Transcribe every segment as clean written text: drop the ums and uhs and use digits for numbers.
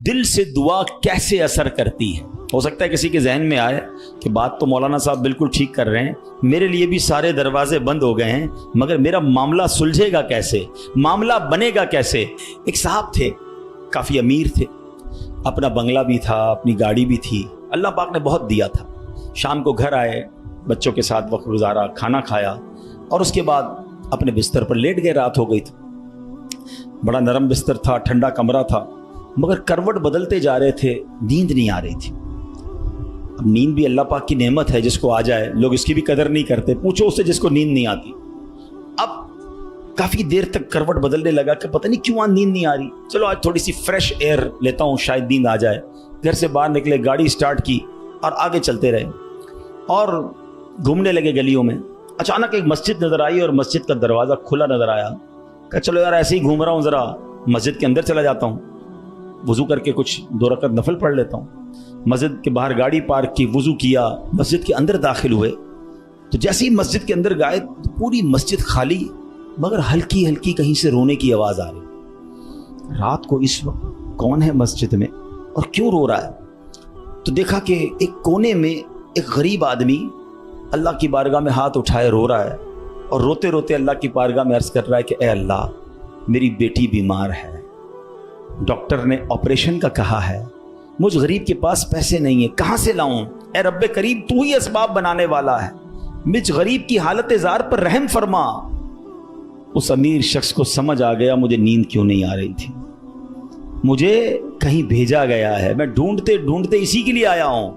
دل سے دعا کیسے اثر کرتی ہے؟ ہو سکتا ہے کسی کے ذہن میں آئے کہ بات تو مولانا صاحب بالکل ٹھیک کر رہے ہیں، میرے لیے بھی سارے دروازے بند ہو گئے ہیں، مگر میرا معاملہ سلجھے گا کیسے، معاملہ بنے گا کیسے؟ ایک صاحب تھے، کافی امیر تھے، اپنا بنگلہ بھی تھا، اپنی گاڑی بھی تھی، اللہ پاک نے بہت دیا تھا۔ شام کو گھر آئے، بچوں کے ساتھ وقت گزارا، کھانا کھایا اور اس کے بعد اپنے بستر پر لیٹ گئے۔ رات ہو گئی تھی، بڑا نرم بستر تھا، ٹھنڈا کمرہ تھا، مگر کروٹ بدلتے جا رہے تھے، نیند نہیں آ رہی تھی۔ اب نیند بھی اللہ پاک کی نعمت ہے، جس کو آ جائے لوگ اس کی بھی قدر نہیں کرتے، پوچھو اس سے جس کو نیند نہیں آتی۔ اب کافی دیر تک کروٹ بدلنے لگا کہ پتہ نہیں کیوں نیند نہیں آ رہی، چلو آج تھوڑی سی فریش ایئر لیتا ہوں، شاید نیند آ جائے۔ گھر سے باہر نکلے، گاڑی سٹارٹ کی اور آگے چلتے رہے اور گھومنے لگے گلیوں میں۔ اچانک ایک مسجد نظر آئی اور مسجد کا دروازہ کھلا نظر آیا۔ کہا چلو یار ایسے ہی گھوم رہا ہوں، ذرا مسجد کے اندر چلا جاتا ہوں، وضو کر کے کچھ 2 رکعت نفل پڑھ لیتا ہوں۔ مسجد کے باہر گاڑی پارک کی، وضو کیا، مسجد کے اندر داخل ہوئے تو جیسے ہی مسجد کے اندر گئے پوری مسجد خالی، مگر ہلکی ہلکی کہیں سے رونے کی آواز آ رہی۔ رات کو اس وقت کون ہے مسجد میں اور کیوں رو رہا ہے؟ تو دیکھا کہ ایک کونے میں ایک غریب آدمی اللہ کی بارگاہ میں ہاتھ اٹھائے رو رہا ہے اور روتے روتے اللہ کی بارگاہ میں عرض کر رہا ہے کہ اے اللہ، میری بیٹی بیمار ہے، ڈاکٹر نے آپریشن کا کہا ہے، مجھ غریب کے پاس پیسے نہیں ہیں، کہاں سے لاؤں؟ اے رب کریم، تو ہی اسباب بنانے والا ہے، مجھ غریب کی حالت زار پر رحم فرما۔ اس امیر شخص کو سمجھ آ گیا مجھے نیند کیوں نہیں آ رہی تھی، مجھے کہیں بھیجا گیا ہے، میں ڈھونڈتے ڈھونڈتے اسی کے لیے آیا ہوں۔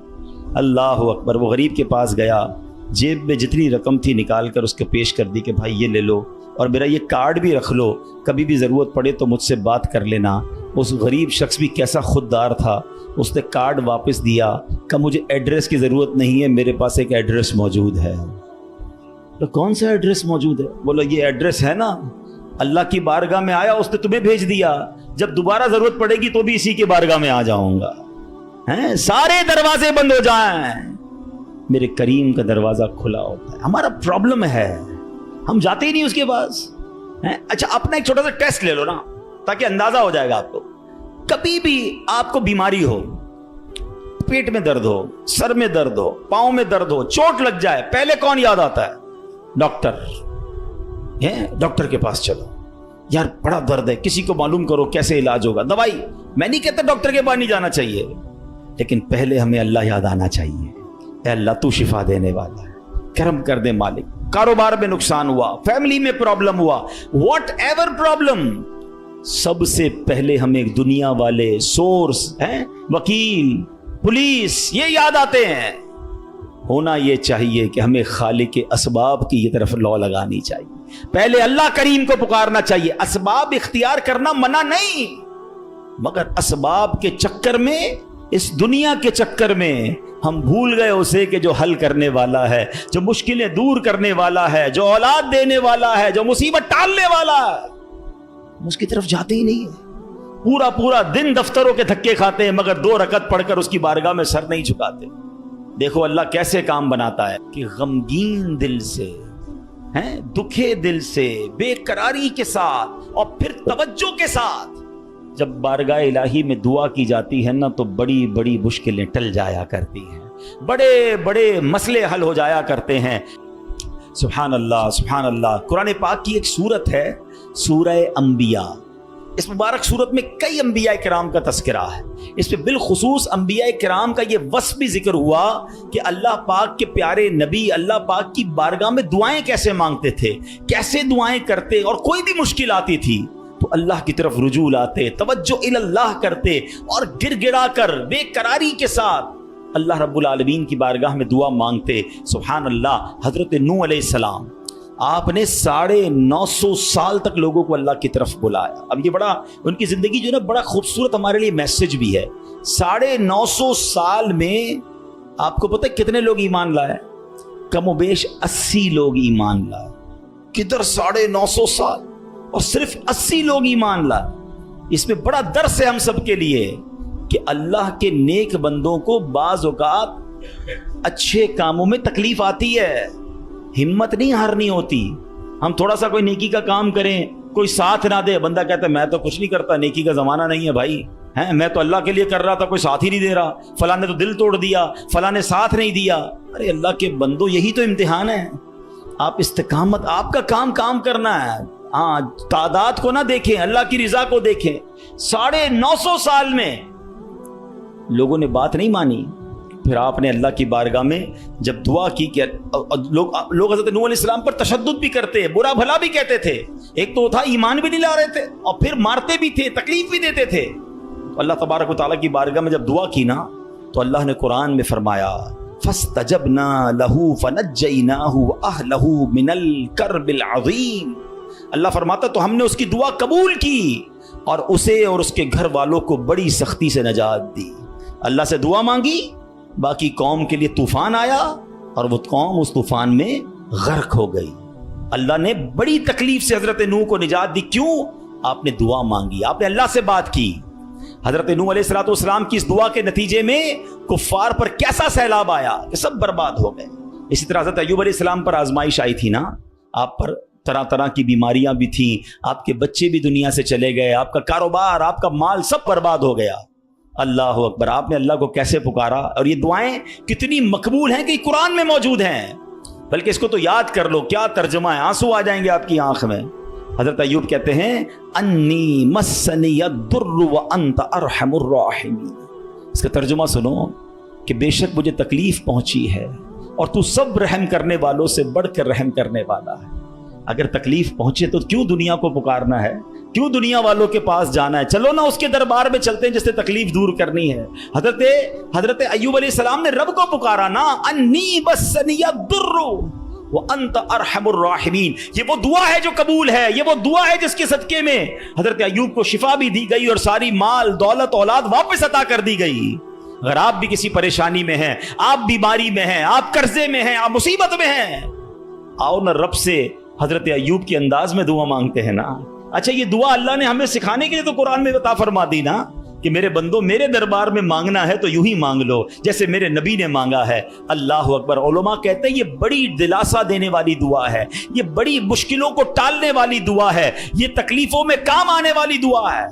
اللہ اکبر۔ وہ غریب کے پاس گیا، جیب میں جتنی رقم تھی نکال کر اس کو پیش کر دی کہ بھائی یہ لے لو اور میرا یہ کارڈ بھی رکھ لو، کبھی بھی ضرورت پڑے تو مجھ سے بات کر لینا۔ اس غریب شخص بھی کیسا خوددار تھا، اس نے کارڈ واپس دیا کہ مجھے ایڈریس کی ضرورت نہیں ہے، میرے پاس ایک ایڈریس موجود ہے۔ تو کون سا ایڈریس موجود ہے؟ بولو یہ ایڈریس ہے نا، اللہ کی بارگاہ میں آیا، اس نے تمہیں بھیج دیا، جب دوبارہ ضرورت پڑے گی تو بھی اسی کی بارگاہ میں آ جاؤں گا۔ سارے دروازے بند ہو جائیں، میرے کریم کا دروازہ کھلا ہوتا ہے۔ ہمارا پرابلم ہے ہم جاتے ہی نہیں اس کے پاس۔ اچھا اپنا ایک چھوٹا سا ٹیسٹ لے لو نا، تاکہ اندازہ ہو جائے گا آپ کو۔ کبھی بھی آپ کو بیماری ہو، پیٹ میں درد ہو، سر میں درد ہو، پاؤں میں درد ہو، چوٹ لگ جائے، پہلے کون یاد آتا ہے؟ ڈاکٹر۔ ڈاکٹر کے پاس چلو، یار بڑا درد ہے، کسی کو معلوم کرو کیسے علاج ہوگا، دوائی۔ میں نہیں کہتا ڈاکٹر کے پاس نہیں جانا چاہیے، لیکن پہلے ہمیں اللہ یاد آنا چاہیے۔ اے اللہ تو شفا دینے والا ہے، کرم کر دے مالک۔ کاروبار میں نقصان ہوا، فیملی میں پرابلم ہوا، واٹ ایور پرابلم، سب سے پہلے ہمیں دنیا والے، سورس ہیں، وکیل، پولیس، یہ یاد آتے ہیں۔ ہونا یہ چاہیے کہ ہمیں خالق کے اسباب کی یہ طرف لو لگانی چاہیے، پہلے اللہ کریم کو پکارنا چاہیے۔ اسباب اختیار کرنا منع نہیں، مگر اسباب کے چکر میں، اس دنیا کے چکر میں ہم بھول گئے اسے کہ جو حل کرنے والا ہے، جو مشکلیں دور کرنے والا ہے، جو اولاد دینے والا ہے، جو مصیبت ٹالنے والا ہے، اس کی طرف جاتے ہی نہیں ہے۔ پورا پورا دن دفتروں کے دھکے کھاتے ہیں، مگر 2 رکعت پڑھ کر اس کی بارگاہ میں سر نہیں جھکاتے۔ دیکھو اللہ کیسے کام بناتا ہے کہ غمگین دل سے، دکھے دل سے، بے قراری کے ساتھ اور پھر توجہ کے ساتھ جب بارگاہ الہی میں دعا کی جاتی ہے نا، تو بڑی بڑی مشکلیں ٹل جایا کرتی ہیں، بڑے بڑے مسئلے حل ہو جایا کرتے ہیں۔ سبحان اللہ، سبحان اللہ۔ قرآن پاک کی ایک سورت ہے سورہ انبیاء، اس مبارک سورت میں کئی انبیاء کرام کا تذکرہ ہے، اس میں بالخصوص انبیاء کرام کا یہ وصف بھی ذکر ہوا کہ اللہ پاک کے پیارے نبی اللہ پاک کی بارگاہ میں دعائیں کیسے مانگتے تھے، کیسے دعائیں کرتے، اور کوئی بھی مشکل آتی تھی تو اللہ کی طرف رجوع لاتے، توجہ اللہ کرتے اور گر گڑا کر بے قراری کے ساتھ اللہ رب العالمین کی بارگاہ میں دعا مانگتے۔ سبحان اللہ۔ حضرت نوح علیہ السلام، آپ نے 950 سال تک لوگوں کو اللہ کی طرف بلایا۔ اب یہ بڑا ان کی زندگی جو ہے نا، بڑا خوبصورت ہمارے لیے میسج بھی ہے۔ 950 سال میں آپ کو پتہ ہے کتنے لوگ ایمان لائے؟ کم و بیش 80 لوگ ایمان لائے۔ کدھر 950 سال اور صرف 80 لوگ ایمان لائے؟ اس میں بڑا درس ہے ہم سب کے لیے کہ اللہ کے نیک بندوں کو بعض اوقات اچھے کاموں میں تکلیف آتی ہے، ہمت نہیں ہارنی ہوتی۔ ہم تھوڑا سا کوئی نیکی کا کام کریں، کوئی ساتھ نہ دے، بندہ کہتا ہے میں تو کچھ نہیں کرتا، نیکی کا زمانہ نہیں ہے بھائی، ہیں میں تو اللہ کے لیے کر رہا تھا، کوئی ساتھ ہی نہیں دے رہا، فلاں نے تو دل توڑ دیا، فلاں نے ساتھ نہیں دیا۔ ارے اللہ کے بندو، یہی تو امتحان ہے۔ آپ استقامت، آپ کا کام کرنا ہے۔ ہاں، تعداد کو نہ دیکھیں، اللہ کی رضا کو دیکھیں۔ 950 سال میں لوگوں نے بات نہیں مانی، پھر آپ نے اللہ کی بارگاہ میں جب دعا کی کہ لوگ حضرت نوح علیہ السلام پر تشدد بھی کرتے، برا بھلا بھی کہتے تھے، ایک تو تھا ایمان بھی نہیں لا رہے تھے اور پھر مارتے بھی تھے، تکلیف بھی دیتے تھے۔ اللہ تبارک و تعالیٰ کی بارگاہ میں جب دعا کی نا تو اللہ نے قرآن میں فرمایا فَاسْتَجَبْنَا لَهُ فَنَجَّيْنَاهُ وَأَهْلَهُ مِنَ الْكَرْبِ الْعَظِيمِ۔ اللہ فرماتا تو ہم نے اس کی دعا قبول کی اور اسے اور اس کے گھر والوں کو بڑی سختی سے نجات دی۔ اللہ سے دعا مانگی، باقی قوم کے لیے طوفان آیا اور وہ قوم اس طوفان میں غرق ہو گئی۔ اللہ نے بڑی تکلیف سے حضرت نوح کو نجات دی۔ کیوں؟ آپ نے دعا مانگی، آپ نے اللہ سے بات کی۔ حضرت نوح علیہ السلام کی اس دعا کے نتیجے میں کفار پر کیسا سیلاب آیا کہ سب برباد ہو گئے۔ اسی طرح حضرت ایوب علیہ السلام پر آزمائش آئی تھی نا، آپ پر طرح طرح کی بیماریاں بھی تھیں، آپ کے بچے بھی دنیا سے چلے گئے، آپ کا کاروبار، آپ کا مال سب برباد ہو گیا۔ اللہ اکبر، آپ نے اللہ کو کیسے پکارا، اور یہ دعائیں کتنی مقبول ہیں کہ قرآن میں موجود ہیں۔ بلکہ اس کو تو یاد کر لو، کیا ترجمہ ہے، آنسو آ جائیں گے آپ کی آنکھ میں۔ حضرت ایوب کہتے ہیں انی مسنی الضر وانت ارحم الراحمین۔ اس کا ترجمہ سنو کہ بے شک مجھے تکلیف پہنچی ہے اور تو سب رحم کرنے والوں سے بڑھ کر رحم کرنے والا ہے۔ اگر تکلیف پہنچے تو کیوں دنیا کو پکارنا ہے، کیوں دنیا والوں کے پاس جانا ہے؟ چلو نا اس کے دربار میں چلتے ہیں جس سے تکلیف دور کرنی ہے۔ حضرت ایوب علیہ السلام نے رب کو پکارا نا، انی مسنی الضر وانت ارحم الراحمین۔ یہ وہ دعا ہے جو قبول ہے، یہ وہ دعا ہے جس کے صدقے میں حضرت ایوب کو شفا بھی دی گئی اور ساری مال دولت اولاد واپس عطا کر دی گئی۔ اگر آپ بھی کسی پریشانی میں ہیں، آپ بیماری میں ہیں، آپ قرضے میں ہیں، آپ مصیبت میں ہیں، آؤ نہ رب سے حضرت ایوب کے انداز میں دعا مانگتے ہیں نا۔ اچھا، یہ دعا اللہ نے ہمیں سکھانے کے لیے تو قرآن میں عطا فرما دی نا کہ میرے بندو میرے دربار میں مانگنا ہے تو یوں ہی مانگ لو جیسے میرے نبی نے مانگا ہے۔ اللہ اکبر۔ علماء کہتے ہیں یہ بڑی دلاسا دینے والی دعا ہے، یہ بڑی مشکلوں کو ٹالنے والی دعا ہے، یہ تکلیفوں میں کام آنے والی دعا ہے۔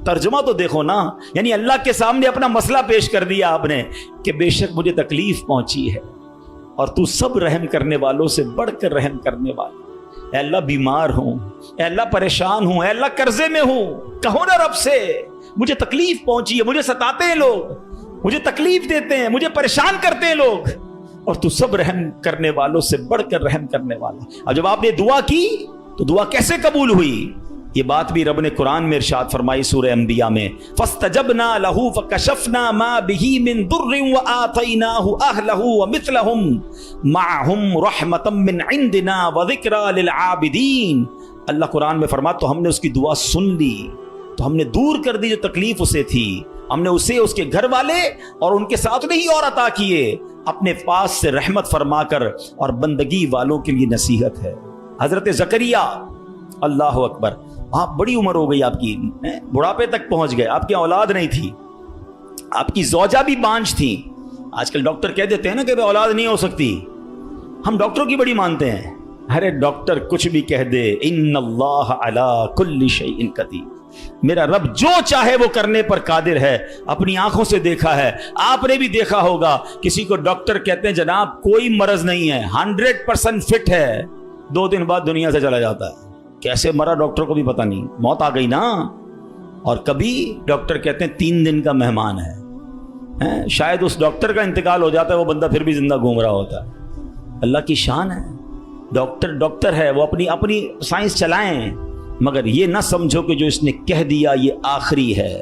ترجمہ تو دیکھو نا، یعنی اللہ کے سامنے اپنا مسئلہ پیش کر دیا آپ نے کہ بے شک مجھے تکلیف پہنچی ہے اور تو سب رحم کرنے والوں سے بڑھ کر رحم کرنے والا۔ اے اللہ بیمار ہوں، اے اللہ پریشان ہوں، اے اللہ قرضے میں ہوں، کہو نا رب سے مجھے تکلیف پہنچی ہے، مجھے ستاتے ہیں لوگ، مجھے تکلیف دیتے ہیں، مجھے پریشان کرتے ہیں لوگ، اور تو سب رحم کرنے والوں سے بڑھ کر رحم کرنے والا۔ اور جب آپ نے دعا کی تو دعا کیسے قبول ہوئی؟ یہ بات بھی رب نے قرآن میں ارشاد فرمائی سورہ انبیاء میں، فَاسْتَجَبْنَا لَهُ فَكَشَفْنَا مَا بِهِ مِن ضُرٍّ وَآتَيْنَاهُ أَهْلَهُ وَمِثْلَهُمْ مَعَهُمْ رَحْمَةً مِّنْ عِنْدِنَا وَذِكْرَىٰ لِلْعَابِدِينَ۔ اللہ قرآن میں فرماتا تو ہم نے اس کی دعا سن لی، تو ہم نے دور کر دی جو تکلیف اسے تھی، ہم نے اسے اس کے گھر والے اور ان کے ساتھ نہیں اور عطا کیے، اپنے پاس سے رحمت فرما کر اور بندگی والوں کے لیے نصیحت ہے۔ حضرت زکریا، اللہ اکبر، آپ بڑی عمر ہو گئی آپ کی، بڑھاپے تک پہنچ گئے، آپ کی اولاد نہیں تھی، آپ کی زوجہ بھی بانجھ تھی۔ آج کل ڈاکٹر کہہ دیتے ہیں نا کہ اولاد نہیں ہو سکتی، ہم ڈاکٹروں کی بڑی مانتے ہیں۔ ارے ڈاکٹر کچھ بھی کہہ دے، ان اللہ علی کل شیء قدیر، میرا رب جو چاہے وہ کرنے پر قادر ہے۔ اپنی آنکھوں سے دیکھا ہے، آپ نے بھی دیکھا ہوگا، کسی کو ڈاکٹر کہتے ہیں جناب کوئی مرض نہیں ہے، 100% فٹ ہے، 2 دن بعد دنیا سے چلا جاتا ہے۔ کیسے مرا ڈاکٹر کو بھی پتہ نہیں، موت آ گئی نا۔ اور کبھی ڈاکٹر کہتے ہیں 3 دن کا مہمان ہے، شاید اس ڈاکٹر کا انتقال ہو جاتا ہے، وہ بندہ پھر بھی زندہ گھوم رہا ہوتا ہے۔ اللہ کی شان ہے، ڈاکٹر ہے، وہ اپنی سائنس چلائیں، مگر یہ نہ سمجھو کہ جو اس نے کہہ دیا یہ آخری ہے۔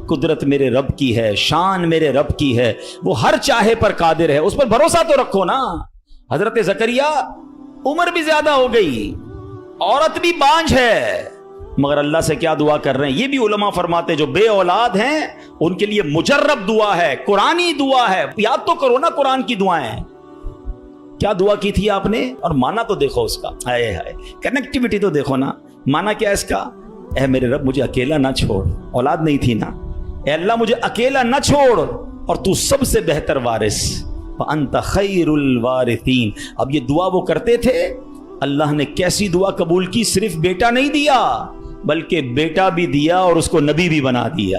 قدرت میرے رب کی ہے، شان میرے رب کی ہے، وہ ہر چاہے پر قادر ہے، اس پر بھروسہ تو رکھو نا۔ حضرت زکریا عمر بھی زیادہ ہو گئی، عورت بھی بانجھ ہے، مگر اللہ سے کیا دعا کر رہے ہیں؟ یہ بھی علماء فرماتے جو بے اولاد ہیں ان کے لیے مجرب دعا ہے، قرآنی دعا ہے۔ یاد تو کرو نا قرآن کی دعائیں، کیا دعا کی تھی آپ نے، اور مانا تو دیکھو اس کا، ہائے ہائے کنیکٹیوٹی تو دیکھو نا۔ مانا کیا اس کا؟ اے میرے رب مجھے اکیلا نہ چھوڑ، اولاد نہیں تھی نا، اے اللہ مجھے اکیلا نہ چھوڑ، اور تو سب سے بہتر وارث، وَأَنْتَ خَيْرُ الْوَارِثِينَ۔ اب یہ دعا وہ کرتے تھے، اللہ نے کیسی دعا قبول کی، صرف بیٹا نہیں دیا بلکہ بیٹا بھی دیا اور اس کو نبی بھی بنا دیا۔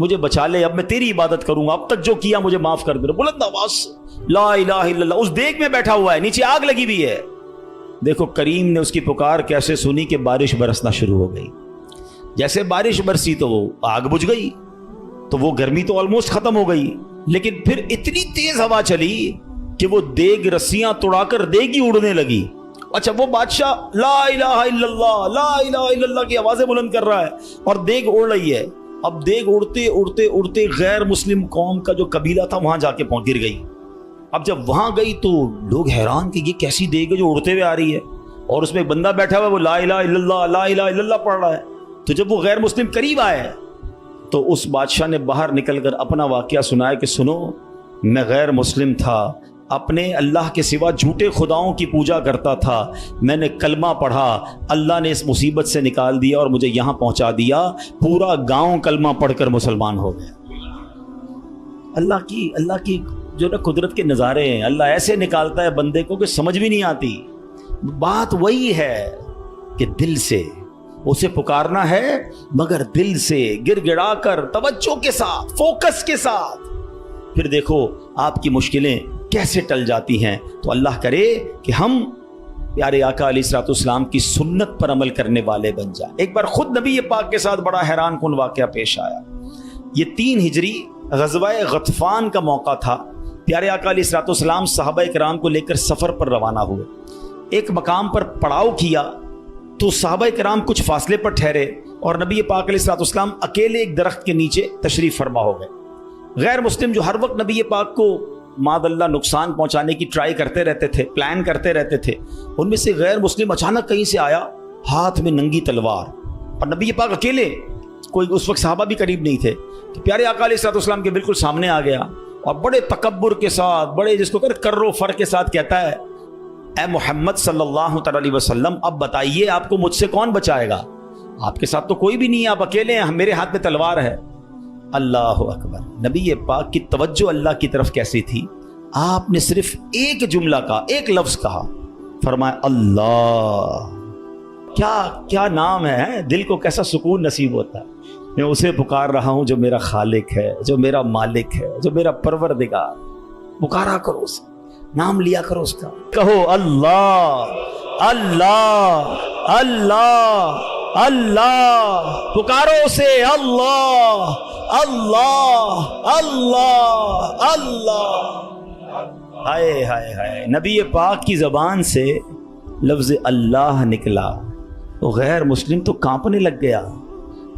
مجھے بچا لے, اب میں تیری عبادت کروں گا, اب تک جو کیا مجھے معاف کر دے. بلند آواز سے لا الہ الا اللہ. اس دیگ میں بیٹھا ہوا ہے, نیچے آگ لگی ہوئی ہے. دیکھو کریم نے اس کی پکار کیسے سنی کہ بارش برسنا شروع ہو گئی. جیسے بارش برسی تو وہ آگ بجھ گئی, تو وہ گرمی تو آلموسٹ ختم ہو گئی, لیکن پھر اتنی تیز ہوا چلی کہ وہ دیگ رسیاں توڑا کر دیگ ہی اڑنے لگی. اچھا وہ بادشاہ لا الہ الا اللہ لا الہ الا اللہ کی آوازیں بلند کر رہا ہے اور دیگ اڑ رہی ہے. اب دیگ اڑتے اڑتے اڑتے غیر مسلم قوم کا جو قبیلہ تھا وہاں جا کے گر گئی. اب جب وہاں گئی تو لوگ حیران کہ یہ کیسی دیگ ہے جو اڑتے ہوئے آ رہی ہے, اور اس میں ایک بندہ بیٹھا ہوا ہے وہ لا الہ الا اللہ لا الہ الا اللہ پڑھ رہا ہے. تو جب وہ غیر مسلم قریب آئے تو اس بادشاہ نے باہر نکل کر اپنا واقعہ سنایا کہ سنو, میں غیر مسلم تھا, اپنے اللہ کے سوا جھوٹے خداؤں کی پوجا کرتا تھا, میں نے کلمہ پڑھا, اللہ نے اس مصیبت سے نکال دیا اور مجھے یہاں پہنچا دیا, پورا گاؤں کلمہ پڑھ کر مسلمان ہو گیا. اللہ کی جو نا قدرت کے نظارے ہیں, اللہ ایسے نکالتا ہے بندے کو کہ سمجھ بھی نہیں آتی. بات وہی ہے کہ دل سے اسے پکارنا ہے, مگر دل سے گر گڑا کر توجہ کے ساتھ فوکس کے ساتھ, پھر دیکھو آپ کی مشکلیں کیسے ٹل جاتی ہیں. تو اللہ کرے کہ ہم پیارے آقا علیہ الصلوۃ والسلام کی سنت پر عمل کرنے والے بن جائیں. ایک بار خود نبی پاک کے ساتھ بڑا حیران کن واقعہ پیش آیا. یہ 3 ہجری غزوہ غطفان کا موقع تھا. پیارے آقا علیہ الصلوۃ والسلام صحابہ کرام کو لے کر سفر پر روانہ ہوئے. ایک مقام پر پڑاؤ کیا تو صحابہ کرام کچھ فاصلے پر ٹھہرے اور نبی پاک علیہ الصلوۃ والسلام اکیلے ایک درخت کے نیچے تشریف فرما ہو گئے. غیر مسلم جو ہر وقت نبی پاک کو معاذ اللہ نقصان پہنچانے کی ٹرائی کرتے رہتے تھے, پلان کرتے رہتے تھے, ان میں سے غیر مسلم اچانک کہیں سے آیا ہاتھ میں ننگی تلوار, اور نبی پاک اکیلے, کوئی اس وقت صحابہ بھی قریب نہیں تھے. تو پیارے آقا علیہ الصلوۃ والسلام کے بالکل سامنے آ گیا اور بڑے تکبر کے ساتھ, بڑے جس کو کر و فر کے ساتھ کہتا ہے, اے محمد صلی اللہ تعالی علیہ وسلم, اب بتائیے آپ کو مجھ سے کون بچائے گا؟ آپ کے ساتھ تو کوئی بھی نہیں ہے, آپ اکیلے ہیں, میرے ہاتھ میں تلوار ہے. اللہ اکبر. نبی پاک کی توجہ اللہ کی طرف کیسی تھی, آپ نے صرف ایک جملہ کہا, ایک لفظ کہا, فرمایا اللہ. کیا نام ہے, دل کو کیسا سکون نصیب ہوتا ہے. میں اسے پکار رہا ہوں جو میرا خالق ہے, جو میرا مالک ہے, جو میرا پروردگار. پکارا کرو اسے, نام لیا کرو اس کا, کہو اللہ اللہ اللہ اللہ, پکارو اسے اللہ اللہ اللہ اللہ. ہائے ہائے ہائے, نبی پاک کی زبان سے لفظ اللہ نکلا تو غیر مسلم تو کانپنے لگ گیا,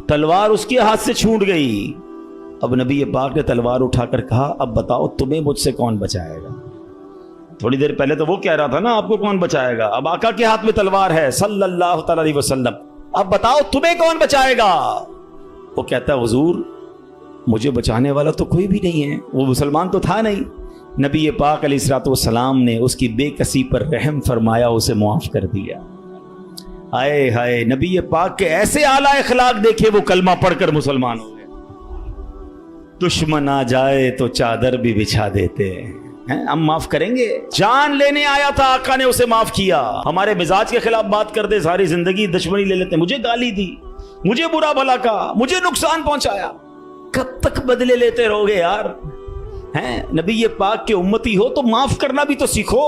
تلوار اس کے ہاتھ سے چھوٹ گئی. اب نبی پاک نے تلوار اٹھا کر کہا, اب بتاؤ تمہیں مجھ سے کون بچائے گا؟ تھوڑی دیر پہلے تو وہ کہہ رہا تھا نا آپ کو کون بچائے گا, اب آقا کے ہاتھ میں تلوار ہے صلی اللہ تعالی علیہ وسلم, اب بتاؤ تمہیں کون بچائے گا؟ وہ کہتا ہے حضور مجھے بچانے والا تو کوئی بھی نہیں ہے, وہ مسلمان تو تھا نہیں. نبی پاک علیہ الصلوۃ والسلام نے اس کی بے کسی پر رحم فرمایا, اسے معاف کر دیا. آئے ہائے, نبی پاک کے ایسے اعلیٰ اخلاق دیکھے, وہ کلمہ پڑھ کر مسلمان ہو گئے. دشمن آ جائے تو چادر بھی بچھا دیتے ہیں, ہم معاف کریں گے. جان لینے آیا تھا, آقا نے اسے معاف کیا. ہمارے مزاج کے خلاف بات کر دے, ساری زندگی دشمنی لے لیتے, مجھے گالی دی, مجھے برا بھلا کہا, مجھے نقصان پہنچایا. کب تک بدلے لیتے رہو گے یار؟ نبی پاک کے امتی ہو تو معاف کرنا بھی تو سیکھو.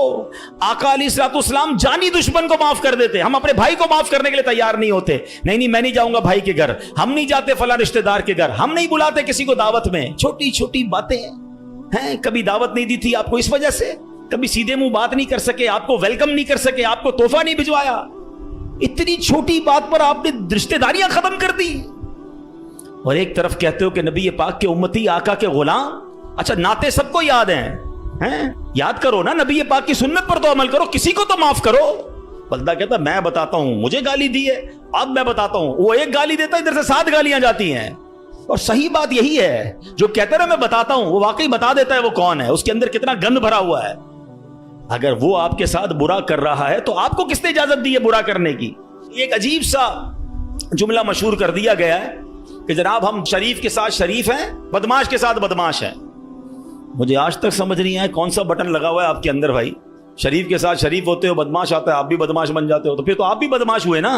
آقا علیہ الصلوۃ والسلام جانی دشمن کو معاف کر دیتے, ہم اپنے بھائی کو معاف کرنے کے لیے تیار نہیں ہوتے. نہیں میں نہیں جاؤں گا بھائی کے گھر, ہم نہیں جاتے فلاں رشتہ دار کے گھر, ہم نہیں بلاتے کسی کو دعوت میں. چھوٹی چھوٹی باتیں ہیں, کبھی دعوت نہیں دی تھی آپ کو اس وجہ سے, کبھی سیدھے منہ بات نہیں کر سکے, آپ کو ویلکم نہیں کر سکے, آپ کو تحفہ نہیں بھجوایا. اتنی چھوٹی بات پر آپ نے رشتہ داریاں ختم کر دی. اور ایک طرف کہتے ہو کہ نبی پاک کے امتی, آقا کے غلام. اچھا نعتیں سب کو یاد ہیں, یاد کرو نا, نبی پاک کی سنت پر تو عمل کرو, کسی کو تو معاف کرو. بندہ کہتا میں بتاتا ہوں, مجھے گالی دی ہے, اب میں بتاتا ہوں. وہ ایک گالی دیتا ہے, ادھر سے 7 گالیاں جاتی ہیں. اور صحیح بات یہی ہے, جو کہتا ہے نا میں بتاتا ہوں, وہ واقعی بتا دیتا ہے وہ کون ہے, اس کے اندر کتنا گند بھرا ہوا ہے. اگر وہ آپ کے ساتھ برا کر رہا ہے تو آپ کو کس نے اجازت دی ہے برا کرنے کی؟ ایک عجیب سا جملہ مشہور کر دیا گیا ہے کہ جناب ہم شریف کے ساتھ شریف ہیں, بدماش کے ساتھ بدماش ہیں. مجھے آج تک سمجھ نہیں آیا کون سا بٹن لگا ہوا ہے آپ کے اندر بھائی. شریف کے ساتھ شریف ہوتے ہو, بدماش آتا ہے آپ بھی بدماش بن جاتے ہو, تو پھر تو آپ بھی بدماش ہوئے نا.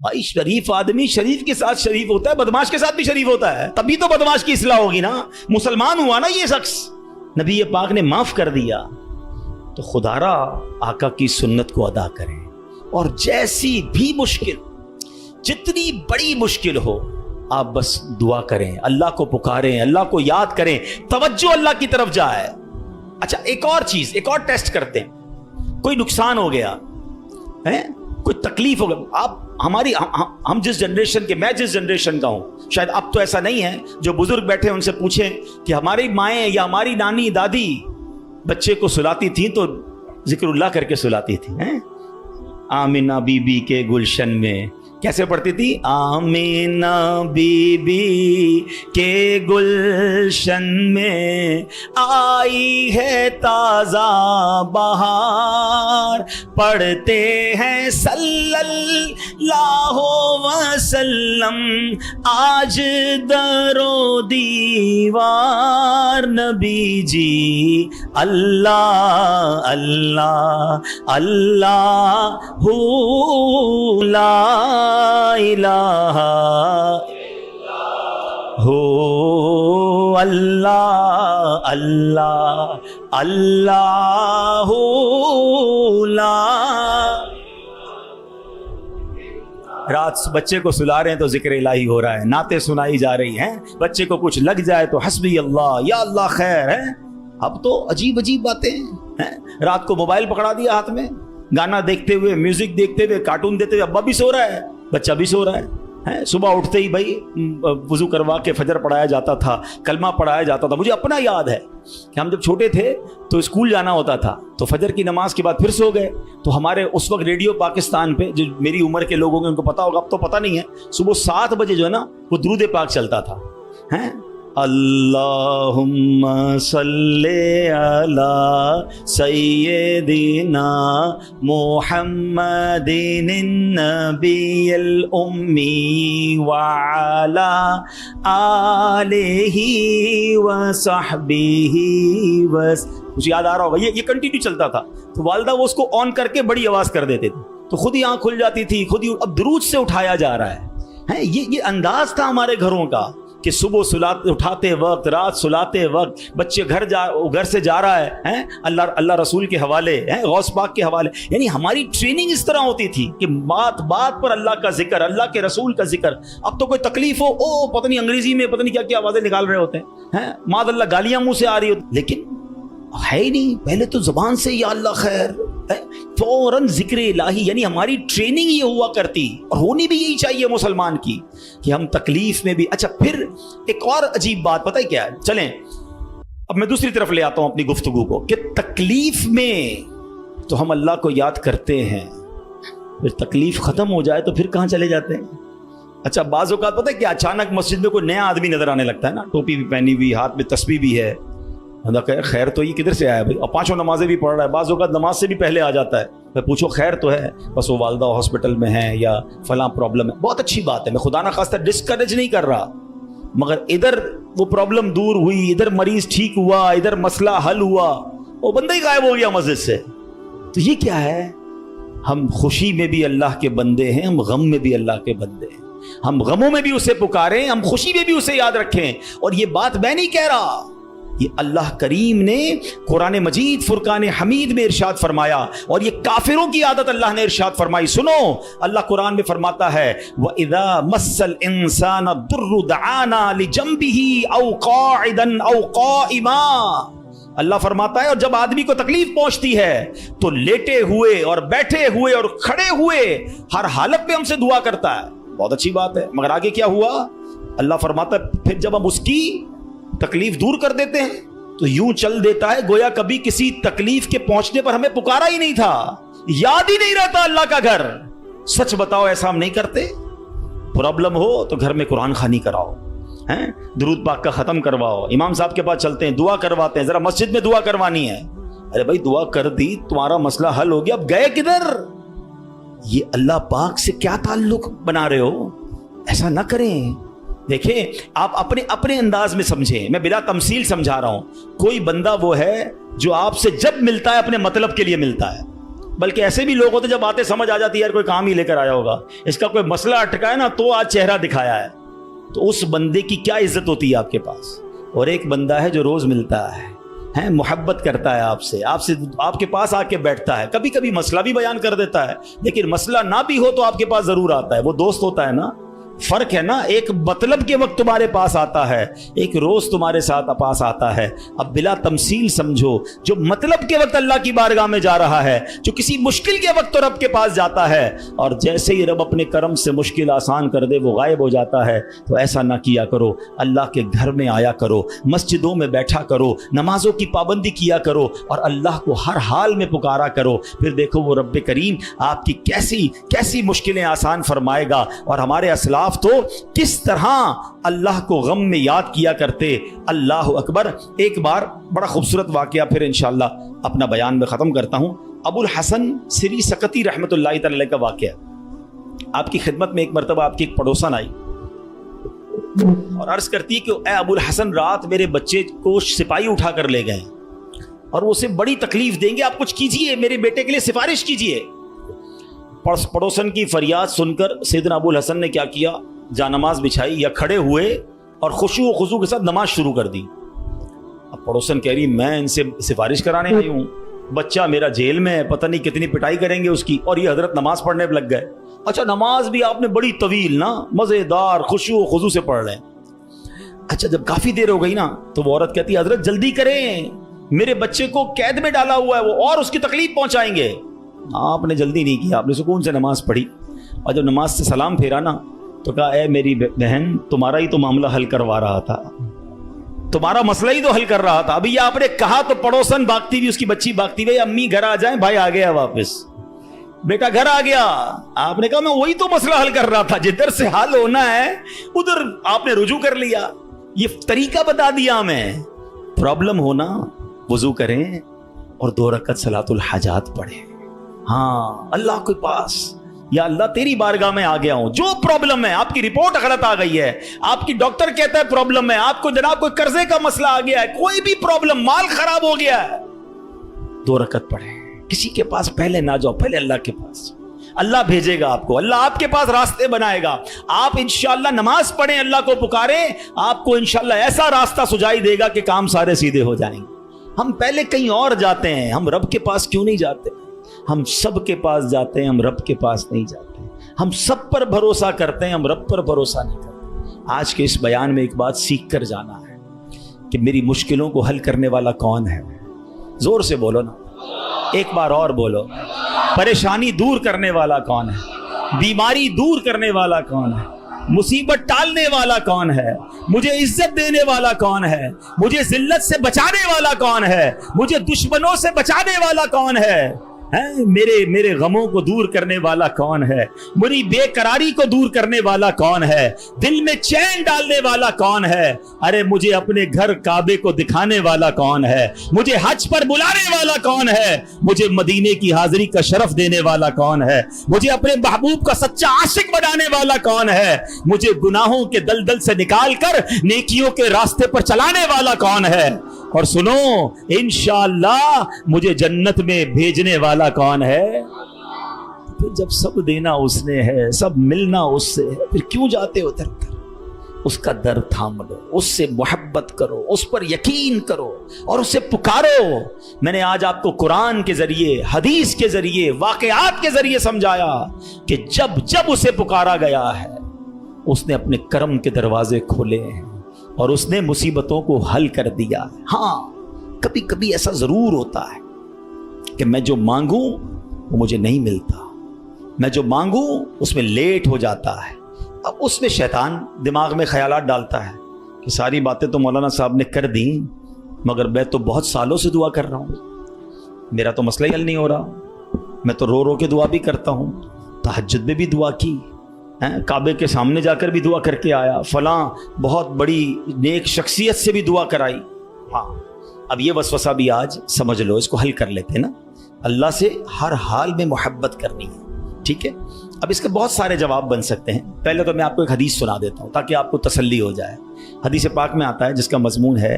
بھائی شریف آدمی شریف کے ساتھ شریف ہوتا ہے، بدماش کے ساتھ بھی شریف ہوتا ہے، تبھی تو بدماش کی اصلاح ہوگی نا، مسلمان ہوا نا یہ شخص، نبی پاک نے معاف کر دیا۔ تو خدا را آقا کی سنت کو ادا کریں، اور جیسی بھی مشکل، جتنی بڑی مشکل ہو، آپ بس دعا کریں، اللہ کو پکاریں، اللہ کو یاد کریں، توجہ اللہ کی طرف جائے۔ اچھا ایک اور چیز، ایک اور ٹیسٹ کرتے ہیں، کوئی نقصان ہو گیا ہے، کوئی تکلیف ہو گیا، آپ ہماری ہم جس جنریشن کے، میں جس جنریشن کا ہوں، شاید اب تو ایسا نہیں ہے، جو بزرگ بیٹھے ان سے پوچھیں کہ ہماری مائیں یا ہماری نانی دادی بچے کو سلاتی تھیں تو ذکر اللہ کر کے سلاتی تھی، آمینہ بی بی کے گلشن میں کیسے پڑھتی تھی؟ آمینہ بی بی کے گلشن میں آئی ہے تازہ بہار، پڑھتے ہیں صلی اللہ وسلم آج در و دیوار، نبی جی اللہ اللہ اللہ لا الہ ہو اللہ اللہ اللہ لا۔ رات بچے کو سلا رہے ہیں تو ذکر الہی ہو رہا ہے، نعتیں سنائی جا رہی ہیں، بچے کو کچھ لگ جائے تو حسبی اللہ یا اللہ خیر ہے۔ اب تو عجیب عجیب باتیں ہیں، رات کو موبائل پکڑا دیا ہاتھ میں، گانا دیکھتے ہوئے، میوزک دیکھتے ہوئے، کارٹون دیتے ہوئے، ابا بھی سو رہا ہے، بچہ بھی سو رہا ہے۔ صبح اٹھتے ہی بھائی وضو کروا کے فجر پڑھایا جاتا تھا، کلمہ پڑھایا جاتا تھا۔ مجھے اپنا یاد ہے کہ ہم جب چھوٹے تھے تو اسکول جانا ہوتا تھا، تو فجر کی نماز کے بعد پھر سو گئے، تو ہمارے اس وقت ریڈیو پاکستان پہ، جو میری عمر کے لوگوں کے ان کو پتا ہوگا، اب تو پتا نہیں ہے، صبح 7 بجے جو ہے نا وہ درود پاک چلتا تھا، اللہم صلی علی سیدنا محمد النبی الامی وعلی آلہ وصحبہ کچھ یاد آ رہا ہوگا، یہ کنٹینیو چلتا تھا، تو والدہ وہ اس کو آن کر کے بڑی آواز کر دیتے تھے، تو خود ہی آنکھ کھل جاتی تھی، خود ہی اب درود سے اٹھایا جا رہا ہے۔ یہ انداز تھا ہمارے گھروں کا کہ صبح اٹھاتے وقت، رات سلاتے وقت، بچے گھر سے جا رہا ہے اللہ رسول کے حوالے، غوث پاک کے حوالے، یعنی ہماری ٹریننگ اس طرح ہوتی تھی کہ بات بات پر اللہ کا ذکر، اللہ کے رسول کا ذکر۔ اب تو کوئی تکلیف ہو، پتہ نہیں انگریزی میں پتہ نہیں کیا کیا آوازیں نکال رہے ہوتے ہیں، معاذ اللہ گالیاں منہ سے آ رہی ہوتی، لیکن ہے ہی نہیں، پہلے تو زبان سے یا اللہ خیر، فوراً ذکر الہی، یعنی ہماری ٹریننگ یہ ہوا کرتی، اور ہونی بھی یہی چاہیے مسلمان کی، کہ ہم تکلیف میں بھی۔ اچھا پھر ایک اور عجیب بات پتہ ہے کیا ہے، چلیں اب میں دوسری طرف لے آتا ہوں اپنی گفتگو کو، کہ تکلیف میں تو ہم اللہ کو یاد کرتے ہیں، پھر تکلیف ختم ہو جائے تو پھر کہاں چلے جاتے ہیں؟ اچھا بعض اوقات پتہ ہے کہ اچانک مسجد میں کوئی نیا آدمی نظر آنے لگتا ہے نا، ٹوپی بھی پہنی ہوئی، ہاتھ میں تسبیح بھی ہے، خیر تو یہ کدھر سے آیا بھائی، اور 5 نمازیں بھی پڑھ رہا ہے، بعض اوقات نماز سے بھی پہلے آ جاتا ہے، میں پوچھو خیر تو ہے، بس وہ والدہ ہاسپٹل میں ہے یا فلاں پرابلم ہے، بہت اچھی بات ہے، میں خدا نہ خواستہ ڈسکریج نہیں کر رہا، مگر ادھر وہ پرابلم دور ہوئی، ادھر مریض ٹھیک ہوا، ادھر مسئلہ حل ہوا، وہ بندہ ہی غائب ہو گیا مسجد سے، تو یہ کیا ہے؟ ہم خوشی میں بھی اللہ کے بندے ہیں، ہم غم میں بھی اللہ کے بندے ہیں، ہم غموں میں بھی اسے پکاریں، ہم خوشی میں بھی اسے یاد رکھیں۔ اور یہ بات میں نہیں کہہ رہا، یہ اللہ کریم نے قرآن مجید فرقان حمید میں ارشاد فرمایا، اور یہ کافروں کی عادت اللہ نے ارشاد فرمائی۔ سنو، اللہ قرآن میں فرماتا ہے وَإِذَا مَسَّ الْإِنسَانَ الضُّرُّ دَعَانَا لِجَنبِهِ أَوْ قَاعِدًا أَوْ قَائِمًا، اللہ فرماتا ہے اور جب آدمی کو تکلیف پہنچتی ہے تو لیٹے ہوئے اور بیٹھے ہوئے اور کھڑے ہوئے ہر حالت میں ہم سے دعا کرتا ہے۔ بہت اچھی بات ہے، مگر آگے کیا ہوا؟ اللہ فرماتا ہے پھر جب ہم اس کی تکلیف دور کر دیتے ہیں تو یوں چل دیتا ہے گویا کبھی کسی تکلیف کے پہنچنے پر ہمیں پکارا ہی نہیں تھا، یاد ہی نہیں رہتا اللہ کا گھر۔ سچ بتاؤ ایسا ہم نہیں کرتے؟ پرابلم ہو تو گھر میں قرآن خوانی کراؤ، درود پاک کا ختم کرواؤ، امام صاحب کے پاس چلتے ہیں، دعا کرواتے ہیں، ذرا مسجد میں دعا کروانی ہے۔ ارے بھائی دعا کر دی، تمہارا مسئلہ حل ہو گیا، اب گئے کدھر؟ یہ اللہ پاک سے کیا تعلق بنا رہے ہو؟ ایسا نہ کریں۔ دیکھیں آپ اپنے انداز میں سمجھیں، میں بلا تمثیل سمجھا رہا ہوں۔ کوئی بندہ وہ ہے جو آپ سے جب ملتا ہے اپنے مطلب کے لیے ملتا ہے، بلکہ ایسے بھی لوگ ہوتے جب باتیں سمجھ آ جاتی ہے یار کوئی کام ہی لے کر آیا ہوگا, اس کا کوئی مسئلہ اٹکا ہے نا تو آج چہرہ دکھایا ہے, تو اس بندے کی کیا عزت ہوتی ہے آپ کے پاس. اور ایک بندہ ہے جو روز ملتا ہے, محبت کرتا ہے آپ سے آپ کے پاس آ کے بیٹھتا ہے, کبھی کبھی مسئلہ بھی بیان کر دیتا ہے, لیکن مسئلہ نہ بھی ہو تو آپ کے پاس ضرور آتا ہے. وہ دوست ہوتا ہے نا, فرق ہے نا, ایک مطلب کے وقت تمہارے پاس آتا ہے, ایک روز تمہارے ساتھ پاس آتا ہے. اب بلا تمثیل سمجھو, جو مطلب کے وقت اللہ کی بارگاہ میں جا رہا ہے, جو کسی مشکل کے وقت تو رب کے پاس جاتا ہے, اور جیسے ہی رب اپنے کرم سے مشکل آسان کر دے وہ غائب ہو جاتا ہے. تو ایسا نہ کیا کرو, اللہ کے گھر میں آیا کرو, مسجدوں میں بیٹھا کرو, نمازوں کی پابندی کیا کرو, اور اللہ کو ہر حال میں پکارا کرو. پھر دیکھو وہ رب کریم آپ کی کیسی مشکلیں آسان فرمائے گا. اور ہمارے اسلاف تو کس طرح اللہ کو غم میں یاد کیا کرتے. اللہ اکبر. ایک بار بڑا خوبصورت واقعہ, پھر انشاءاللہ اپنا بیان میں ختم کرتا ہوں. ابو الحسن سری سقطی رحمۃ اللہ تعالی کا واقعہ. آپ کی خدمت میں ایک مرتبہ آپ کی ایک پڑوسن آئی اور عرض کرتی کہ اے ابو الحسن, رات میرے بچے کو سپاہی اٹھا کر لے گئے اور وہ اسے بڑی تکلیف دیں گے, آپ کچھ کیجئے, میرے بیٹے کے لیے سفارش کیجئے. پڑوسن کی فریاد سن کر سیدنا ابو الحسن نے کیا کیا, جانماز بچھائی یا کھڑے ہوئے اور خشوع و خضوع کے ساتھ نماز شروع کر دی. اب پڑوسن کہہ رہی میں ان سے سفارش کرانے آئی ہوں, بچہ میرا جیل میں ہے, پتہ نہیں کتنی پٹائی کریں گے اس کی, اور یہ حضرت نماز پڑھنے لگ گئے. اچھا نماز بھی آپ نے بڑی طویل نا, مزیدار خشوع و خضوع سے پڑھ رہے ہیں. اچھا جب کافی دیر ہو گئی نا تو وہ عورت کہتی حضرت جلدی کریں, میرے بچے کو قید میں ڈالا ہوا ہے وہ, اور اس کی تکلیف پہنچائیں گے. آپ نے جلدی نہیں کیا, آپ نے سکون سے نماز پڑھی, اور جب نماز سے سلام پھیرا نا تو کہا اے میری بہن, تمہارا ہی تو معاملہ حل کروا رہا تھا, تمہارا مسئلہ ہی تو حل کر رہا تھا. ابھی یہ آپ نے کہا تو پڑوسن بھاگتی بھی, اس کی بچی بھاگتی ہوئی, امی گھر آ جائیں, بھائی آ گیا واپس, بیٹا گھر آ گیا. آپ نے کہا میں وہی تو مسئلہ حل کر رہا تھا, جدھر سے حل ہونا ہے ادھر آپ نے رجوع کر لیا, یہ طریقہ بتا دیا ہمیں. پرابلم ہونا وضو کریں اور 2 رکعت صلاۃ الحاجات پڑھیں. ہاں اللہ کے پاس, یا اللہ تیری بارگاہ میں آ گیا ہوں, جو پرابلم ہے, آپ کی رپورٹ غلط آ گئی ہے, آپ کی ڈاکٹر کہتا ہے پرابلم ہے, آپ کو جناب کوئی قرضے کا مسئلہ آ گیا ہے, کوئی بھی پرابلم, مال خراب ہو گیا ہے, 2 رکعت پڑھیں. کسی کے پاس پہلے نہ جاؤ, پہلے اللہ کے پاس. اللہ بھیجے گا آپ کو, اللہ آپ کے پاس راستے بنائے گا. آپ انشاءاللہ نماز پڑھیں, اللہ کو پکاریں, آپ کو انشاءاللہ ایسا راستہ سجائی دے گا کہ کام سارے سیدھے ہو جائیں گے. ہم پہلے کہیں اور جاتے ہیں, ہم رب کے پاس کیوں نہیں جاتے؟ ہم سب کے پاس جاتے ہیں, ہم رب کے پاس نہیں جاتے. ہم سب پر بھروسہ کرتے ہیں, ہم رب پر بھروسہ نہیں کرتے. آج کے اس بیان میں ایک بات سیکھ کر جانا ہے کہ میری مشکلوں کو حل کرنے والا کون ہے. زور سے بولو نا, ایک بار اور بولو. پریشانی دور کرنے والا کون ہے؟ بیماری دور کرنے والا کون ہے؟ مصیبت ٹالنے والا کون ہے؟ مجھے عزت دینے والا کون ہے؟ مجھے ذلت سے بچانے والا کون ہے؟ مجھے دشمنوں سے بچانے والا کون ہے؟ میرے غموں کو دور کرنے والا کون ہے؟ میری بے قراری کو دور کرنے والا کون ہے؟ دل میں چین ڈالنے والا کون ہے؟ ارے مجھے اپنے گھر کعبے کو دکھانے والا کون ہے؟ مجھے حج پر بلانے والا کون ہے؟ مجھے مدینے کی حاضری کا شرف دینے والا کون ہے؟ مجھے اپنے محبوب کا سچا عاشق بنانے والا کون ہے؟ مجھے گناہوں کے دلدل سے نکال کر نیکیوں کے راستے پر چلانے والا کون ہے؟ اور سنو, انشاءاللہ مجھے جنت میں بھیجنے والا کون ہے؟ پھر جب سب دینا اس نے ہے, سب ملنا اس سے ہے, پھر کیوں جاتے ہو در در؟ اس کا در تھام لو, اس سے محبت کرو, اس پر یقین کرو اور اسے پکارو. میں نے آج آپ کو قرآن کے ذریعے, حدیث کے ذریعے, واقعات کے ذریعے سمجھایا کہ جب اسے پکارا گیا ہے اس نے اپنے کرم کے دروازے کھولے ہیں اور اس نے مصیبتوں کو حل کر دیا. ہاں کبھی کبھی ایسا ضرور ہوتا ہے کہ میں جو مانگوں وہ مجھے نہیں ملتا, میں جو مانگوں اس میں لیٹ ہو جاتا ہے. اب اس میں شیطان دماغ میں خیالات ڈالتا ہے کہ ساری باتیں تو مولانا صاحب نے کر دیں, مگر میں تو بہت سالوں سے دعا کر رہا ہوں, میرا تو مسئلہ ہی حل نہیں ہو رہا. میں تو رو رو کے دعا بھی کرتا ہوں, تہجد میں بھی دعا کی, کعبے کے سامنے جا کر بھی دعا کر کے آیا, فلاں بہت بڑی نیک شخصیت سے بھی دعا کرائی. ہاں اب یہ وسوسہ بھی آج سمجھ لو, اس کو حل کر لیتے ہیں نا. اللہ سے ہر حال میں محبت کرنی ہے, ٹھیک ہے. اب اس کے بہت سارے جواب بن سکتے ہیں. پہلے تو میں آپ کو ایک حدیث سنا دیتا ہوں تاکہ آپ کو تسلی ہو جائے. حدیث پاک میں آتا ہے جس کا مضمون ہے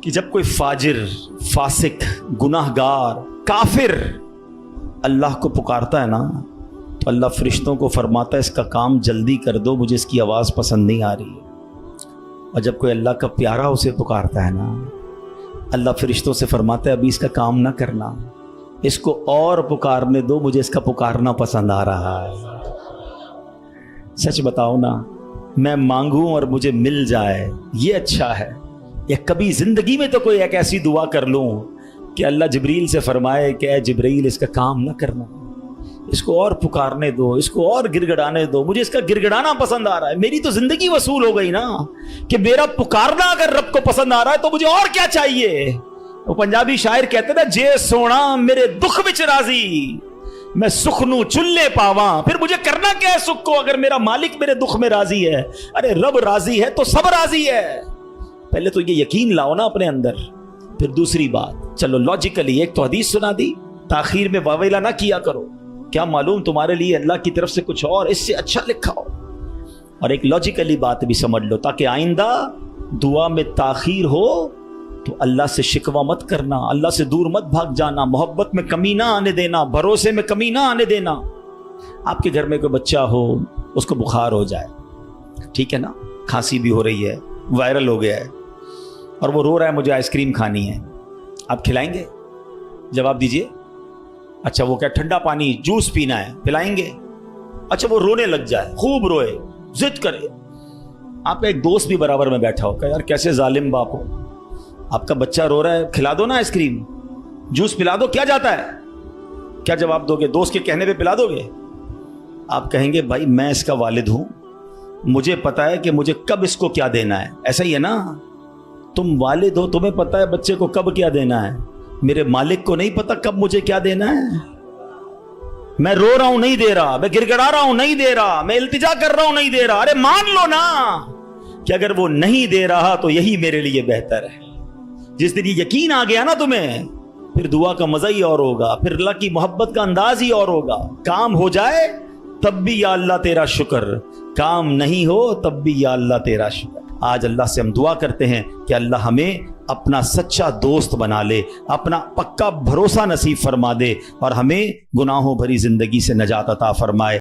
کہ جب کوئی فاجر, فاسق, گناہگار, کافر اللہ کو پکارتا ہے نا تو اللہ فرشتوں کو فرماتا ہے اس کا کام جلدی کر دو، مجھے اس کی آواز پسند نہیں آ رہی ہے۔ اور جب کوئی اللہ کا پیارا اسے پکارتا ہے نا، اللہ فرشتوں سے فرماتا ہے ابھی اس کا کام نہ کرنا، اس کو اور پکارنے دو، مجھے اس کا پکارنا پسند آ رہا ہے۔ سچ بتاؤ نا، میں مانگوں اور مجھے مل جائے یہ اچھا ہے، یا کبھی زندگی میں تو کوئی ایک ایسی دعا کر لوں کہ اللہ جبریل سے فرمائے کہ اے جبریل اس کا کام نہ کرنا، اس کو اور پکارنے دو، اس کو اور گڑگڑانے دو، مجھے اس کا گڑگڑانا پسند آ رہا ہے۔ میری تو زندگی وصول ہو گئی نا کہ میرا پکارنا اگر رب کو پسند آ رہا ہے تو مجھے اور کیا چاہیے۔ وہ پنجابی شاعر کہتے نا، جے سونا میرے دکھ وچ راضی، میں سکھ نو چلے پاواں، پھر مجھے کرنا کیا ہے سکھ کو اگر میرا مالک میرے دکھ میں راضی ہے۔ ارے رب راضی ہے تو سب راضی ہے۔ پہلے تو یہ یقین لاؤ نا اپنے اندر، پھر دوسری بات چلو لاجیکلی ایک تو حدیث سنا دی، تاخیر میں واویلا نہ کیا کرو، کیا معلوم تمہارے لیے اللہ کی طرف سے کچھ اور اس سے اچھا لکھا ہو۔ اور ایک لاجیکلی بات بھی سمجھ لو تاکہ آئندہ دعا میں تاخیر ہو تو اللہ سے شکوہ مت کرنا، اللہ سے دور مت بھاگ جانا، محبت میں کمی نہ آنے دینا، بھروسے میں کمی نہ آنے دینا۔ آپ کے گھر میں کوئی بچہ ہو، اس کو بخار ہو جائے، ٹھیک ہے نا، کھانسی بھی ہو رہی ہے، وائرل ہو گیا ہے، اور وہ رو رہا ہے مجھے آئس کریم کھانی ہے، آپ کھلائیں گے؟ جواب دیجئے۔ اچھا وہ کیا ٹھنڈا پانی جوس پینا ہے، پلائیں گے؟ اچھا وہ رونے لگ جائے، خوب روئے، ضد کرے، آپ کا ایک دوست بھی برابر میں بیٹھا ہو کہ یار کیسے ظالم باپ ہو، آپ کا بچہ رو رہا ہے، کھلا دو نا آئس کریم، جوس پلا دو، کیا جاتا ہے؟ کیا جواب دو گے؟ دوست کے کہنے پہ پلا دو گے؟ آپ کہیں گے بھائی میں اس کا والد ہوں، مجھے پتا ہے کہ مجھے کب اس کو کیا دینا ہے، ایسا ہی ہے نا؟ تم والد ہو، تمہیں پتا ہے بچے کو کب کیا دینا ہے، میرے مالک کو نہیں پتا کب مجھے کیا دینا ہے؟ میں رو رہا ہوں نہیں دے رہا، میں گڑگڑا رہا ہوں نہیں دے رہا، میں التجا کر رہا ہوں نہیں دے رہا، ارے مان لو نا کہ اگر وہ نہیں دے رہا تو یہی میرے لیے بہتر ہے۔ جس دن یہ یقین آ گیا نا تمہیں، پھر دعا کا مزہ ہی اور ہوگا، پھر اللہ کی محبت کا انداز ہی اور ہوگا۔ کام ہو جائے تب بھی یا اللہ تیرا شکر، کام نہیں ہو تب بھی یا اللہ تیرا شکر۔ آج اللہ سے ہم دعا کرتے ہیں کہ اللہ ہمیں اپنا سچا دوست بنا لے، اپنا پکا بھروسہ نصیب فرما دے، اور ہمیں گناہوں بھری زندگی سے نجات عطا فرمائے۔